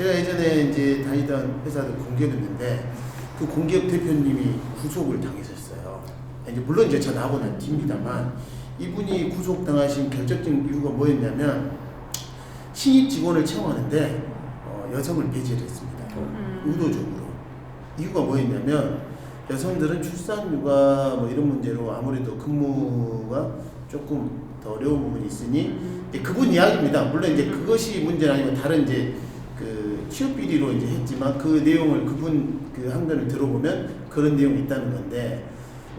제가 예전에 이제 다니던 회사도 공기업이었는데 그 공기업 대표님이 구속을 당했었어요. 이제 물론 이제 저하고는 팁니다만 이분이 구속당하신 결정적인 이유가 뭐였냐면 신입 직원을 채용하는데 여성을 배제를 했습니다. 의도적으로. 이유가 뭐였냐면 여성들은 출산, 육아 뭐 이런 문제로 아무래도 근무가 조금 더 어려운 부분이 있으니 그분 이야기입니다. 물론 이제 그것이 문제는 아니고 다른 이제 그 취업 비리로 이제 했지만 그 내용을 그분 그 항변을 들어보면 그런 내용이 있다는 건데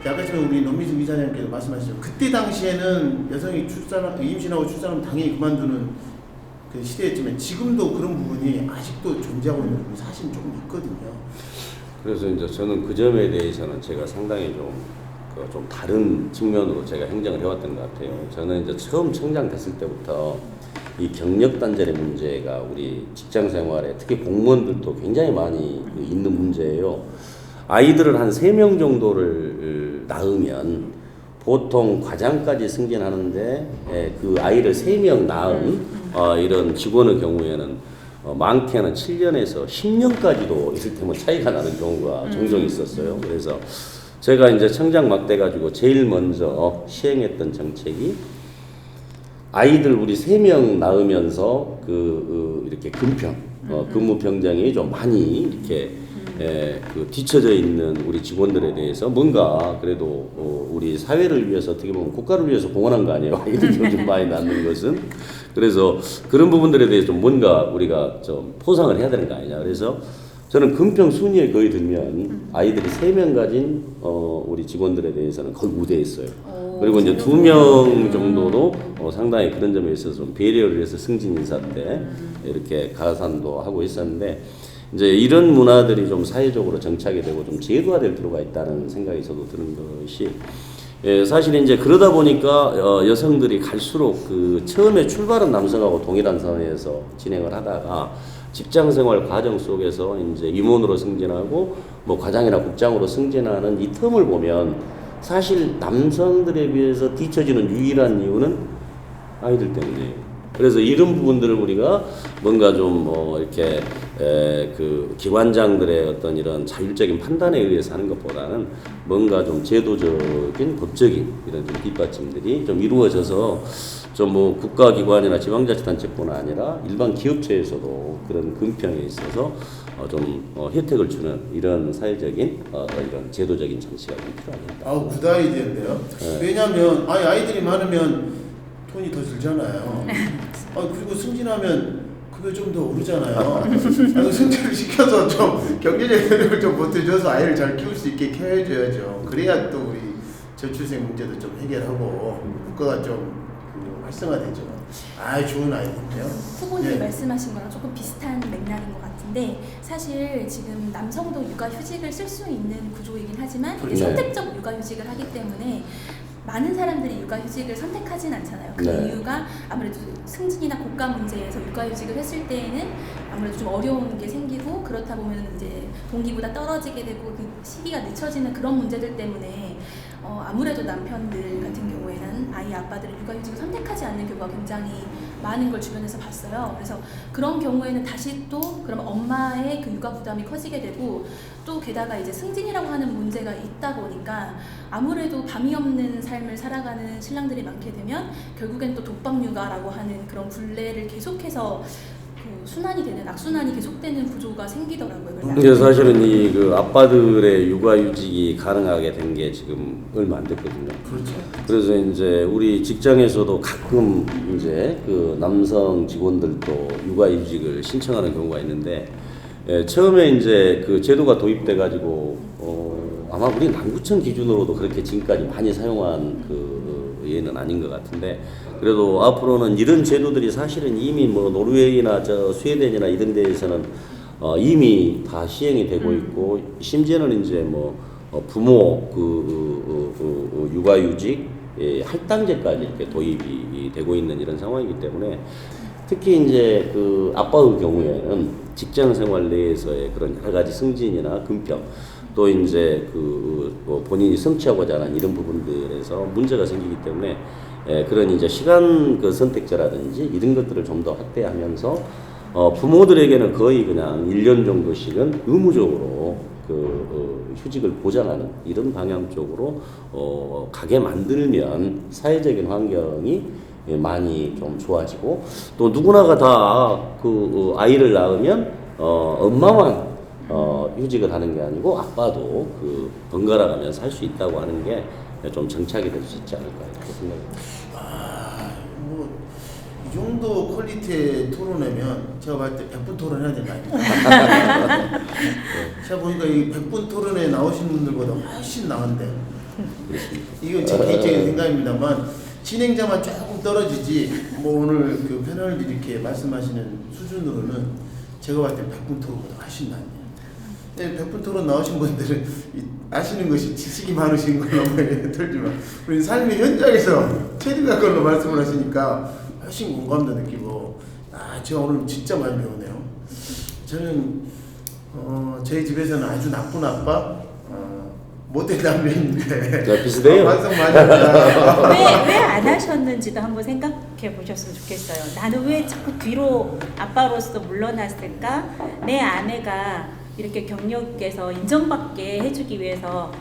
아까 전에 우리 노미수 기자님께서 말씀하셨죠. 그때 당시에는 여성이 임신하고 출산하면 당연히 그만두는 그 시대였지만 지금도 그런 부분이 아직도 존재하고 있는 부분이 사실 조금 있거든요. 그래서 이제 저는 그 점에 대해서는 제가 상당히 좀 다른 측면으로 제가 행정을 해왔던 것 같아요. 저는 이제 처음 청장됐을 때부터 이 경력 단절의 문제가 우리 직장 생활에 특히 공무원들도 굉장히 많이 있는 문제예요. 아이들을 한 3명 정도를 낳으면 보통 과장까지 승진하는데 그 아이를 3명 낳은 이런 직원의 경우에는 많게는 7년에서 10년까지도 있을 때면 차이가 나는 경우가 종종 있었어요. 그래서 제가 이제 청장 막 돼가지고 제일 먼저 시행했던 정책이 아이들 우리 3명 낳으면서 이렇게 근평, 근무 병장이 좀 많이 이렇게 그 뒤처져 있는 우리 직원들에 대해서 뭔가 그래도 우리 사회를 위해서 어떻게 보면 국가를 위해서 공헌한 거 아니에요? 아이들 요즘 많이 낳는 것은. 그래서 그런 부분들에 대해서 좀 뭔가 우리가 좀 포상을 해야 되는 거 아니냐. 그래서 저는 근평 순위에 거의 들면 아이들이 3명 가진 우리 직원들에 대해서는 거의 우대했어요. 그리고 이제 2명 정도도 상당히 그런 점에 있어서 좀 배려를 해서 승진 인사 때 이렇게 가산도 하고 있었는데 이제 이런 문화들이 좀 사회적으로 정착이 되고 좀 제도화될 필요가 있다는 생각이 저도 드는 것이 사실 이제 그러다 보니까 여성들이 갈수록 그 처음에 출발은 남성하고 동일한 사회에서 진행을 하다가 직장생활 과정 속에서 이제 임원으로 승진하고 뭐 과장이나 국장으로 승진하는 이 텀을 보면 사실 남성들에 비해서 뒤처지는 유일한 이유는 아이들 때문이에요. 그래서 이런 부분들을 우리가 뭔가 좀 이렇게 그 기관장들의 어떤 이런 자율적인 판단에 의해서 하는 것보다는 뭔가 좀 제도적인 법적인 이런 좀 뒷받침들이 좀 이루어져서 좀 뭐 국가기관이나 지방자치단체뿐 아니라 일반 기업체에서도 그런 근평에 있어서 좀 혜택을 주는 이런 사회적인 이런 제도적인 장치가 좀 필요하겠다. 굿 아이디어인데요. 네. 왜냐하면 아이들이 많으면 돈이 더 들잖아요. 그리고 승진하면 그게 좀 더 오르잖아요. 승진을 시켜서 좀 경제적 여력을 좀 보태줘서 아이를 잘 키울 수 있게 케어해줘야죠. 그래야 또 우리 저출생 문제도 좀 해결하고 국가가 좀 활성화되죠. 좋은 아이디어인데요. 후보님이 말씀하신 거랑 조금 비슷한 맥락인 것 같은데 사실 지금 남성도 육아휴직을 쓸 수 있는 구조이긴 하지만 선택적 육아휴직을 하기 때문에 많은 사람들이 육아휴직을 선택하진 않잖아요. 그 이유가 아무래도 승진이나 고가 문제에서 육아휴직을 했을 때에는 아무래도 좀 어려운 게 생기고 그렇다 보면 이제 동기보다 떨어지게 되고 그 시기가 늦춰지는 그런 문제들 때문에 아무래도 남편들 같은 경우에는 아이 아빠들은 육아휴직을 선택하지 않는 경우가 굉장히 많은 걸 주변에서 봤어요. 그래서 그런 경우에는 다시 또 그럼 엄마의 그 육아 부담이 커지게 되고 또 게다가 이제 승진이라고 하는 문제가 있다 보니까 아무래도 밤이 없는 삶을 살아가는 신랑들이 많게 되면 결국엔 또 독박 육아라고 하는 그런 굴레를 계속해서 순환이 되는 악순환이 계속되는 구조가 생기더라고요. 근데 사실은 이 그 아빠들의 육아휴직이 가능하게 된 게 지금 얼마 안 됐거든요. 그렇죠. 그래서 이제 우리 직장에서도 가끔 이제 그 남성 직원들도 육아휴직을 신청하는 경우가 있는데 처음에 이제 그 제도가 도입돼 가지고 아마 우리 남구청 기준으로도 그렇게 지금까지 많이 사용한 그 예는 아닌 것 같은데 그래도 앞으로는 이런 제도들이 사실은 이미 뭐 노르웨이나 스웨덴이나 이런 데에서는 이미 다 시행이 되고 있고 심지어는 이제 뭐 부모 육아휴직 할당제까지 이렇게 도입이 되고 있는 이런 상황이기 때문에 특히 이제 그 아빠의 경우에는 직장 생활 내에서의 그런 여러 가지 승진이나 근평 또 이제 본인이 성취하고자 하는 이런 부분들에서 문제가 생기기 때문에 그런 이제 시간 그 선택자라든지 이런 것들을 좀 더 확대하면서 부모들에게는 거의 그냥 1년 정도씩은 의무적으로 휴직을 보장하는 이런 방향 쪽으로 가게 만들면 사회적인 환경이 많이 좀 좋아지고, 또 누구나가 다 아이를 낳으면 엄마만 휴직을 하는 게 아니고 아빠도 번갈아 가면서 할 수 있다고 하는 게 좀 정착이 될 수 있지 않을까 이렇게 생각합니다. 이 정도 퀄리티의 토론이면 제가 봤을 때 100분 토론해야 되는 거 아닙니까? 제가 보니까 이 100분 토론에 나오신 분들보다 훨씬 나은데, 이건 제 개인적인 생각입니다만 진행자만 조금 떨어지지 뭐 오늘 그 패널들이 이렇게 말씀하시는 수준으로는 제가 봤을 때 100분 토론보다 훨씬 낫네요. 100분 토론 나오신 분들은 아시는 것이 지식이 많으신 걸로 들지만 우리 삶의 현장에서 체득할 걸로 말씀을 하시니까 훨씬 공감도 느끼고, 제가 오늘 진짜 많이 배우네요. 저는 저희 집에서는 아주 나쁜 아빠, 못된 남편인데 비슷해요. 반성 많이 합니다. 왜 안 하셨는지도 한번 생각해 보셨으면 좋겠어요. 나는 왜 자꾸 뒤로 아빠로서 물러났을까? 내 아내가 이렇게 경력에서 인정받게 해주기 위해서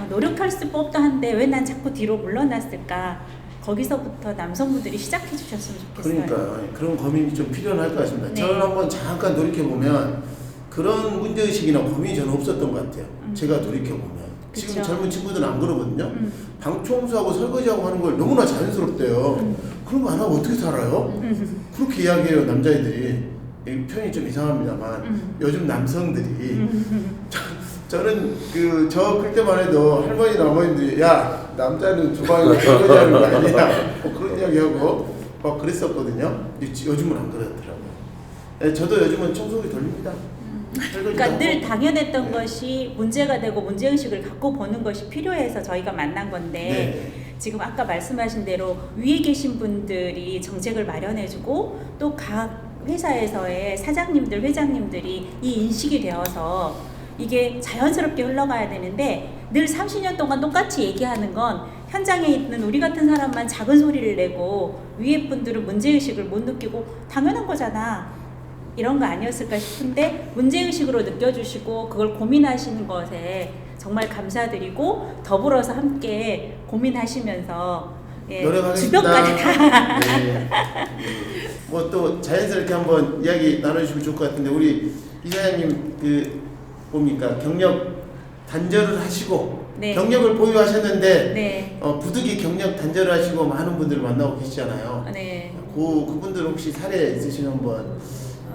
노력할 수법도 한데 왜 난 자꾸 뒤로 물러났을까? 거기서부터 남성분들이 시작해 주셨으면 좋겠어요. 그러니까 그런 고민이 좀 필요할 것 같습니다. 네. 저는 한번 잠깐 돌이켜보면 그런 문제의식이나 고민이 저는 없었던 것 같아요. 제가 돌이켜보면. 지금 그쵸. 젊은 친구들은 안 그러거든요. 방 청소하고 설거지하고 하는 걸 너무나 자연스럽대요. 그런 거 안 하고 어떻게 살아요? 그렇게 이야기해요, 남자애들이. 이 표현이 좀 이상합니다만 요즘 남성들이 저는 저 클 때만 해도 할머니나 어머님들이 야 남자는 주방에서 설거지하는 거 아니야 뭐 그런 이야기하고 막 그랬었거든요. 요즘은 안 그러더라고요. 저도 요즘은 청소기 돌립니다. 그러니까 늘 당연했던 것이 문제가 되고 문제의식을 갖고 보는 것이 필요해서 저희가 만난 건데, 네. 지금 아까 말씀하신 대로 위에 계신 분들이 정책을 마련해주고 또 각 회사에서의 사장님들, 회장님들이 이 인식이 되어서 이게 자연스럽게 흘러가야 되는데, 늘 30년 동안 똑같이 얘기하는 건 현장에 있는 우리 같은 사람만 작은 소리를 내고 위에 분들은 문제의식을 못 느끼고 당연한 거잖아, 이런 거 아니었을까 싶은데, 문제의식으로 느껴주시고 그걸 고민하시는 것에 정말 감사드리고, 더불어서 함께 고민하시면서 노력하겠습니다. 주변까지 다 네. 뭐 또 자연스럽게 한번 이야기 나눠주시면 좋을 것 같은데, 우리 이사장님 뭡니까 경력 단절을 하시고 네. 경력을 보유하셨는데 네. 부득이 경력 단절을 하시고 많은 분들을 만나고 계시잖아요. 네. 그분들 혹시 사례 있으시면 한번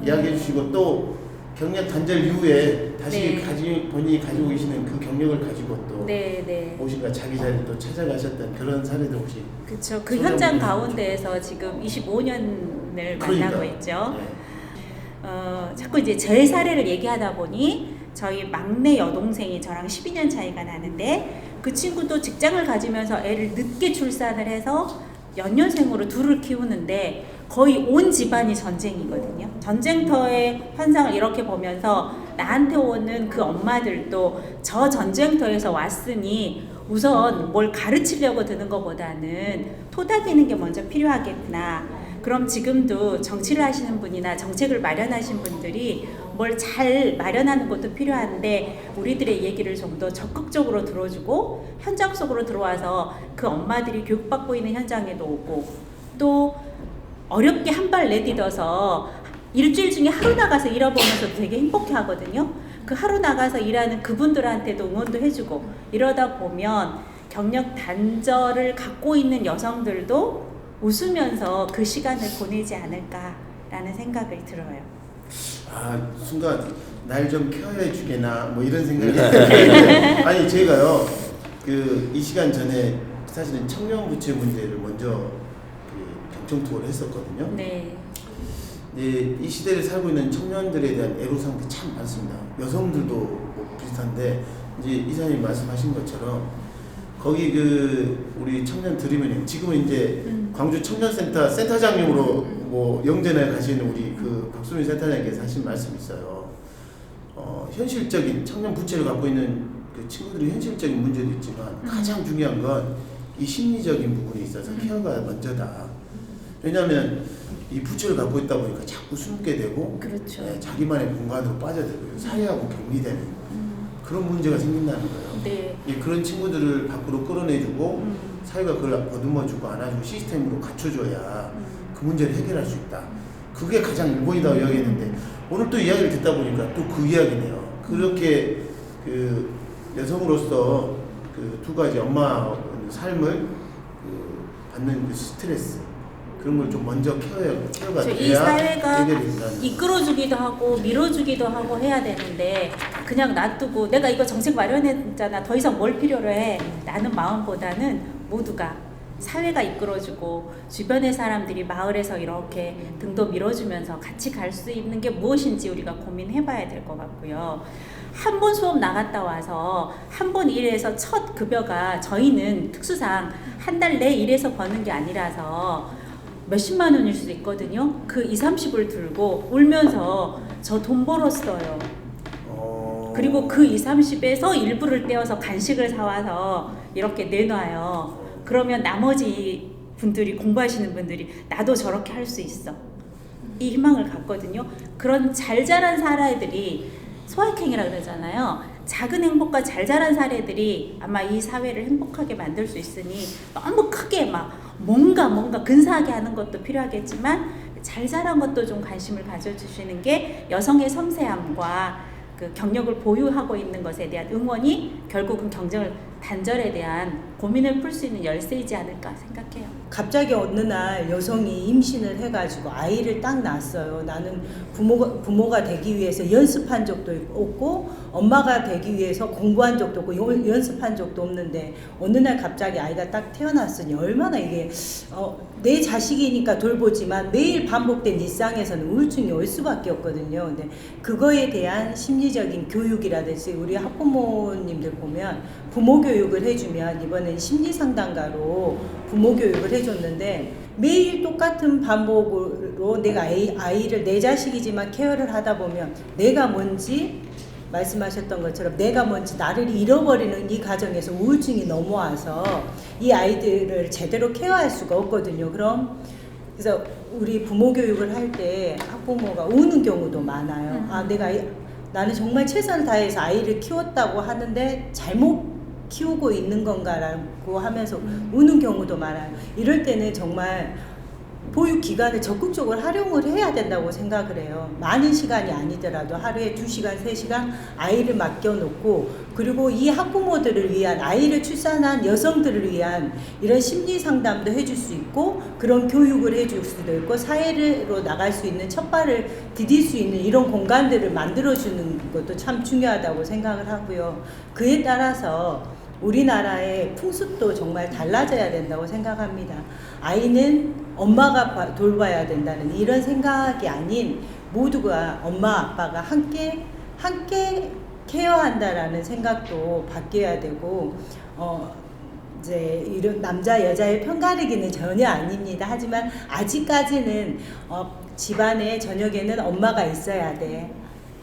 이야기해 주시고, 또 경력 단절 이후에 다시 네. 본인이 가지고 계시는 그 경력을 가지고 또 네. 무엇인가 자기 자리를 또 찾아가셨던 그런 사례도 혹시. 그렇죠. 그 소개 현장 한번 가운데에서 지금 25년을 그러니까. 만나고 있죠. 네. 자꾸 이제 제 사례를 얘기하다 보니 저희 막내 여동생이 저랑 12년 차이가 나는데, 그 친구도 직장을 가지면서 애를 늦게 출산을 해서 연년생으로 둘을 키우는데 거의 온 집안이 전쟁이거든요. 전쟁터의 환상을 이렇게 보면서 나한테 오는 그 엄마들도 저 전쟁터에서 왔으니 우선 뭘 가르치려고 드는 것보다는 토닥이는 게 먼저 필요하겠구나. 그럼 지금도 정치를 하시는 분이나 정책을 마련하신 분들이 뭘 잘 마련하는 것도 필요한데, 우리들의 얘기를 좀 더 적극적으로 들어주고 현장 속으로 들어와서 그 엄마들이 교육받고 있는 현장에도 오고, 또 어렵게 한 발 내딛어서 일주일 중에 하루 나가서 일해보면서도 되게 행복해 하거든요. 그 하루 나가서 일하는 그분들한테도 응원도 해주고, 이러다 보면 경력 단절을 갖고 있는 여성들도 웃으면서 그 시간을 보내지 않을까라는 생각을 들어요. 순간 날 좀 케어해 주게나 뭐 이런 생각이 아니 제가요 이 시간 전에 사실은 청년 부채 문제를 먼저 경청 투어를 했었거든요. 네. 이 시대를 살고 있는 청년들에 대한 애로사항이 참 많습니다. 여성들도 뭐 비슷한데, 이제 이사님 말씀하신 것처럼 거기 우리 청년 드리면 지금은 이제 광주 청년센터 센터장님으로 뭐 영전에 가시는 우리 박수민 센터장님께서 하신 말씀이 있어요. 현실적인 청년 부채를 갖고 있는 그 친구들이 현실적인 문제도 있지만 가장 중요한 건 이 심리적인 부분이 있어서 케어가 먼저다. 왜냐하면 이 부채를 갖고 있다 보니까 자꾸 숨게 되고 그렇죠. 자기만의 공간으로 빠져들고요. 사회하고 격리되는 그런 문제가 생긴다는 거예요. 네. 그런 친구들을 밖으로 끌어내주고 사회가 그걸 보듬어주고 안아주고 시스템으로 갖춰줘야 그 문제를 해결할 수 있다. 그게 가장 일본이라고 이야기했는데 오늘 또 이야기를 듣다 보니까 또 그 이야기네요. 그렇게 그 여성으로서 그 두 가지 엄마 삶을 그 받는 그 스트레스 그런 걸 좀 먼저 케어가 돼야 이 사회가 해결이 된다는 이끌어주기도 하고 밀어주기도 하고 해야 되는데 그냥 놔두고 내가 이거 정책 마련했잖아 더 이상 뭘 필요로 해 라는 마음보다는 모두가 사회가 이끌어주고 주변의 사람들이 마을에서 이렇게 등도 밀어주면서 같이 갈 수 있는 게 무엇인지 우리가 고민해봐야 될 것 같고요. 한 번 수업 나갔다 와서 한 번 일해서 첫 급여가 저희는 특수상 한 달 내 일해서 버는 게 아니라서 몇십만 원일 수도 있거든요. 그 20-30을 들고 울면서 저 돈 벌었어요. 그리고 그 20-30에서 일부를 떼어서 간식을 사와서 이렇게 내놔요. 그러면 나머지 분들이 공부하시는 분들이 나도 저렇게 할 수 있어. 이 희망을 갖거든요. 그런 잘 자란 사례들이 소확행이라 그러잖아요. 작은 행복과 잘 자란 사례들이 아마 이 사회를 행복하게 만들 수 있으니 너무 크게 막 뭔가 근사하게 하는 것도 필요하겠지만 잘 자란 것도 좀 관심을 가져주시는 게 여성의 섬세함과 그 경력을 보유하고 있는 것에 대한 응원이 결국은 단절에 대한 고민을 풀 수 있는 열쇠이지 않을까 생각해요. 갑자기 어느 날 여성이 임신을 해가지고 아이를 딱 낳았어요. 나는 부모가 되기 위해서 연습한 적도 없고 엄마가 되기 위해서 공부한 적도 없고 연습한 적도 없는데 어느 날 갑자기 아이가 딱 태어났으니 얼마나 이게 내 자식이니까 돌보지만 매일 반복된 일상에서는 우울증이 올 수밖에 없거든요. 근데 그거에 대한 심리적인 교육이라든지 우리 학부모님들 보면 부모 교육을 해주면 이번엔 심리상담가로 부모 교육을 해줬는데 매일 똑같은 반복으로 내가 아이를 내 자식이지만 케어를 하다 보면 내가 뭔지 말씀하셨던 것처럼 내가 뭔지 나를 잃어버리는 이 과정에서 우울증이 넘어와서 이 아이들을 제대로 케어할 수가 없거든요. 그래서 우리 부모 교육을 할 때 학부모가 우는 경우도 많아요. 나는 정말 최선을 다해서 아이를 키웠다고 하는데 잘못 키우고 있는 건가라고 하면서 우는 경우도 많아요. 이럴 때는 정말 보육기관을 적극적으로 활용을 해야 된다고 생각을 해요. 많은 시간이 아니더라도 하루에 2시간, 3시간 아이를 맡겨놓고 그리고 이 학부모들을 위한 아이를 출산한 여성들을 위한 이런 심리상담도 해줄 수 있고 그런 교육을 해줄 수도 있고 사회로 나갈 수 있는 첫발을 디딜 수 있는 이런 공간들을 만들어주는 것도 참 중요하다고 생각을 하고요. 그에 따라서 우리나라의 풍습도 정말 달라져야 된다고 생각합니다. 아이는 엄마가 돌봐야 된다는 이런 생각이 아닌 모두가 엄마 아빠가 함께 케어한다라는 생각도 바뀌어야 되고 이제 이런 남자 여자의 편가르기는 전혀 아닙니다. 하지만 아직까지는 집안에 저녁에는 엄마가 있어야 돼.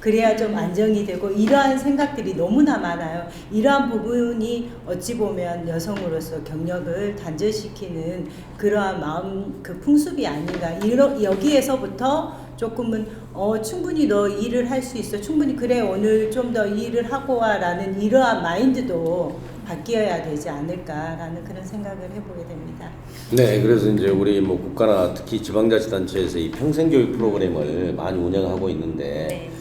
그래야 좀 안정이 되고 이러한 생각들이 너무나 많아요. 이러한 부분이 어찌 보면 여성으로서 경력을 단절시키는 그러한 마음 그 풍습이 아닌가. 여기에서부터 조금은 충분히 너 일을 할 수 있어. 충분히 그래 오늘 좀 더 일을 하고 와라는 이러한 마인드도 바뀌어야 되지 않을까라는 그런 생각을 해보게 됩니다. 네, 그래서 이제 우리 뭐 국가나 특히 지방자치단체에서 이 평생교육 프로그램을 많이 운영하고 있는데. 네.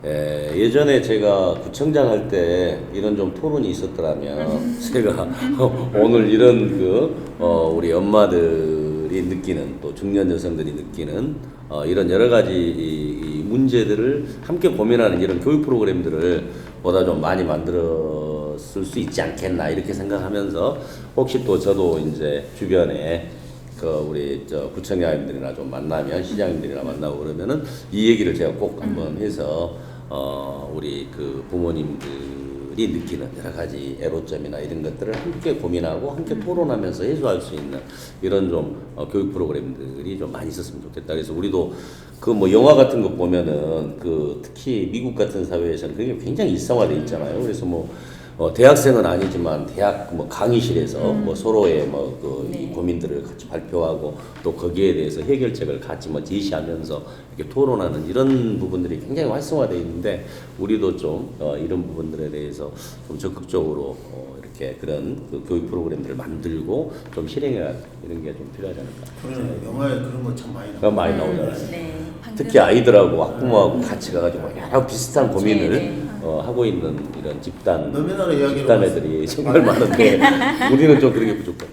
예전에 제가 구청장 할 때 이런 좀 토론이 있었더라면 제가 오늘 이런 우리 엄마들이 느끼는 또 중년 여성들이 느끼는 이런 여러 가지 이 문제들을 함께 고민하는 이런 교육 프로그램들을 보다 좀 많이 만들었을 수 있지 않겠나 이렇게 생각하면서 혹시 또 저도 이제 주변에 우리 구청장님들이나 좀 만나면 시장님들이나 만나고 그러면은 이 얘기를 제가 꼭 한번 해서 우리 그 부모님들이 느끼는 여러 가지 애로점이나 이런 것들을 함께 고민하고 함께 토론하면서 해소할 수 있는 이런 좀 교육 프로그램들이 좀 많이 있었으면 좋겠다. 그래서 우리도 그 뭐 영화 같은 거 보면은 그 특히 미국 같은 사회에서는 그게 굉장히 일상화돼 있잖아요. 그래서 뭐 대학생은 아니지만 대학 뭐 강의실에서 뭐 서로의 뭐 네. 고민들을 같이 발표하고 또 거기에 대해서 해결책을 같이 뭐 제시하면서 이렇게 토론하는 이런 부분들이 굉장히 활성화되어 있는데 우리도 좀 이런 부분들에 대해서 좀 적극적으로 이렇게 그런 그 교육 프로그램들을 만들고 좀 실행해야 이런 게 좀 필요하지 않을까. 그런 영화에 그런 거 참 많이 그거 나와요. 많이 나오잖아요. 네. 방금 특히 아이들하고 학부모하고 같이 가가지고 여러 비슷한 고민을 네. 하고 있는 이런 집단 너무나 이야기를 애들이 정말 많은데 우리는 좀 그런 게 부족해.